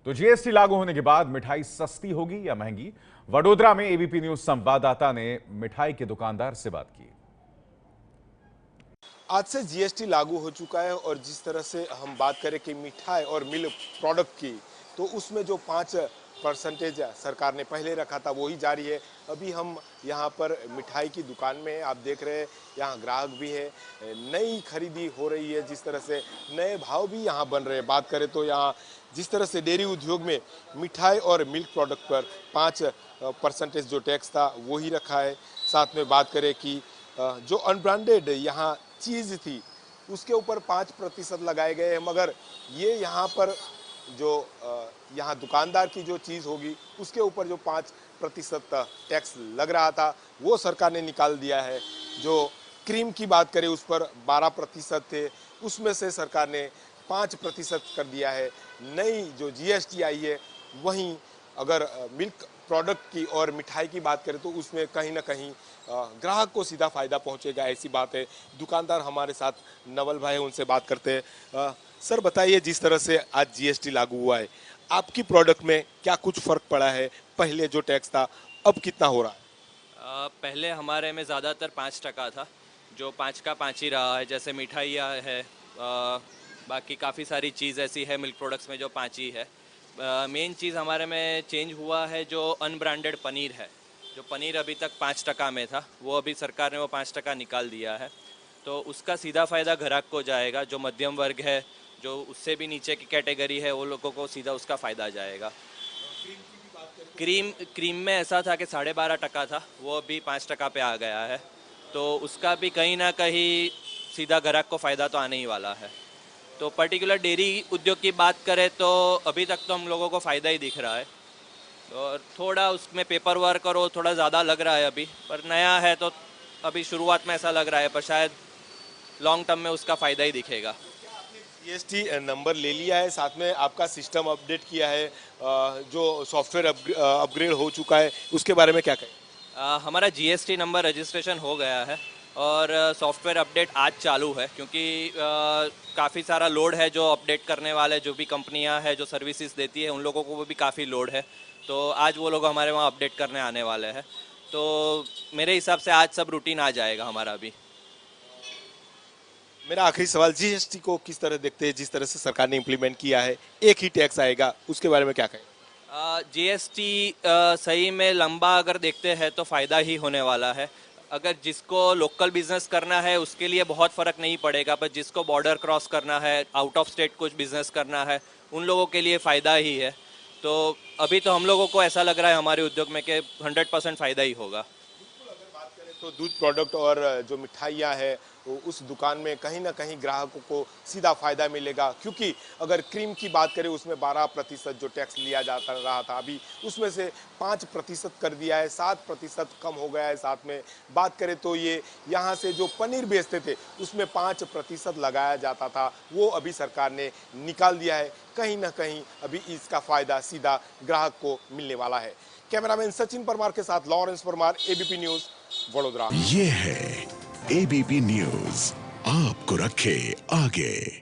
तो जीएसटी लागू होने के बाद मिठाई सस्ती होगी या महंगी? वडोदरा में एबीपी न्यूज संवाददाता ने मिठाई के दुकानदार से बात की। आज से जीएसटी लागू हो चुका है और जिस तरह से हम बात करें कि मिठाई और मिल्क प्रोडक्ट की, तो उसमें जो 5% सरकार ने पहले रखा था वही जारी है। अभी हम यहाँ पर मिठाई की दुकान में हैं, आप देख रहे हैं यहाँ ग्राहक भी है, नई खरीदी हो रही है, जिस तरह से नए भाव भी यहाँ बन रहे हैं। बात करें तो यहाँ जिस तरह से डेयरी उद्योग में मिठाई और मिल्क प्रोडक्ट पर 5% जो टैक्स था वही रखा है। साथ में बात करें कि जो अनब्रांडेड यहाँ चीज़ थी उसके ऊपर 5% लगाए गए हैं, मगर ये यहाँ पर जो यहाँ दुकानदार की जो चीज़ होगी उसके ऊपर जो 5% टैक्स लग रहा था वो सरकार ने निकाल दिया है। जो क्रीम की बात करें उस पर 12% थे, उसमें से सरकार ने 5% कर दिया है। नई जो जीएसटी आई है, वहीं अगर मिल्क प्रोडक्ट की और मिठाई की बात करें तो उसमें कहीं ना कहीं ग्राहक को सीधा फायदा पहुंचेगा, ऐसी बात है। दुकानदार हमारे साथ नवल भाई, उनसे बात करते हैं। सर बताइए, जिस तरह से आज जीएसटी लागू हुआ है, आपकी प्रोडक्ट में क्या कुछ फर्क पड़ा है? पहले जो टैक्स था अब कितना हो रहा है? पहले हमारे में ज़्यादातर 5% था, जो 5 का 5 ही रहा है। जैसे मिठाइयाँ है, बाकी काफ़ी सारी चीज़ ऐसी है मिल्क प्रोडक्ट्स में जो 5 ही है। मेन चीज़ हमारे में चेंज हुआ है जो अनब्रांडेड पनीर है। जो पनीर अभी तक 5% में था, वो अभी सरकार ने वो 5% निकाल दिया है, तो उसका सीधा फ़ायदा ग्राहक को जाएगा। जो मध्यम वर्ग है, जो उससे भी नीचे की कैटेगरी है, वो लोगों को सीधा उसका फ़ायदा जाएगा। क्रीम में ऐसा था कि 12.5% था, वो अभी 5% पे आ गया है, तो उसका भी कहीं ना कहीं सीधा ग्राहक को फ़ायदा तो आने ही वाला है। तो पर्टिकुलर डेयरी उद्योग की बात करें तो अभी तक तो हम लोगों को फ़ायदा ही दिख रहा है, और थोड़ा उसमें पेपर वर्क और थोड़ा ज़्यादा लग रहा है अभी, पर नया है तो अभी शुरुआत में ऐसा लग रहा है, पर शायद लॉन्ग टर्म में उसका फ़ायदा ही दिखेगा। जीएसटी नंबर ले लिया है, साथ में आपका सिस्टम अपडेट किया है, जो सॉफ्टवेयर अपग्रेड हो चुका है, उसके बारे में क्या कहें? हमारा जीएसटी नंबर रजिस्ट्रेशन हो गया है और सॉफ्टवेयर अपडेट आज चालू है, क्योंकि काफ़ी सारा लोड है। जो अपडेट करने वाले जो भी कंपनियां हैं जो सर्विसेज देती है, उन लोगों को वो भी काफ़ी लोड है, तो आज वो लोग हमारे वहाँ अपडेट करने आने वाले हैं। तो मेरे हिसाब से आज सब रूटीन आ जाएगा हमारा भी। मेरा आखिरी सवाल, जीएसटी को किस तरह देखते हैं? जिस तरह से सरकार ने इम्प्लीमेंट किया है, एक ही टैक्स आएगा, उसके बारे में क्या कहें? जीएसटी सही में लंबा अगर देखते हैं तो फ़ायदा ही होने वाला है। अगर जिसको लोकल बिजनेस करना है उसके लिए बहुत फ़र्क नहीं पड़ेगा, पर जिसको बॉर्डर क्रॉस करना है, आउट ऑफ स्टेट कुछ बिजनेस करना है, उन लोगों के लिए फ़ायदा ही है। तो अभी तो हम लोगों को ऐसा लग रहा है हमारे उद्योग में कि 100% फ़ायदा ही होगा। तो दूध प्रोडक्ट और जो मिठाइयाँ है, उस दुकान में कहीं ना कहीं ग्राहकों को सीधा फायदा मिलेगा, क्योंकि अगर क्रीम की बात करें उसमें 12% जो टैक्स लिया जाता रहा था, अभी उसमें से 5% कर दिया है, 7% कम हो गया है। साथ में बात करें तो ये यहाँ से जो पनीर बेचते थे उसमें 5% लगाया जाता था, वो अभी सरकार ने निकाल दिया है। कहीं ना कहीं अभी इसका फायदा सीधा ग्राहक को मिलने वाला है। कैमरामैन सचिन परमार के साथ Lawrence Parmar, ABP news, Vadodara. ये है एबीपी न्यूज, आपको रखे आगे।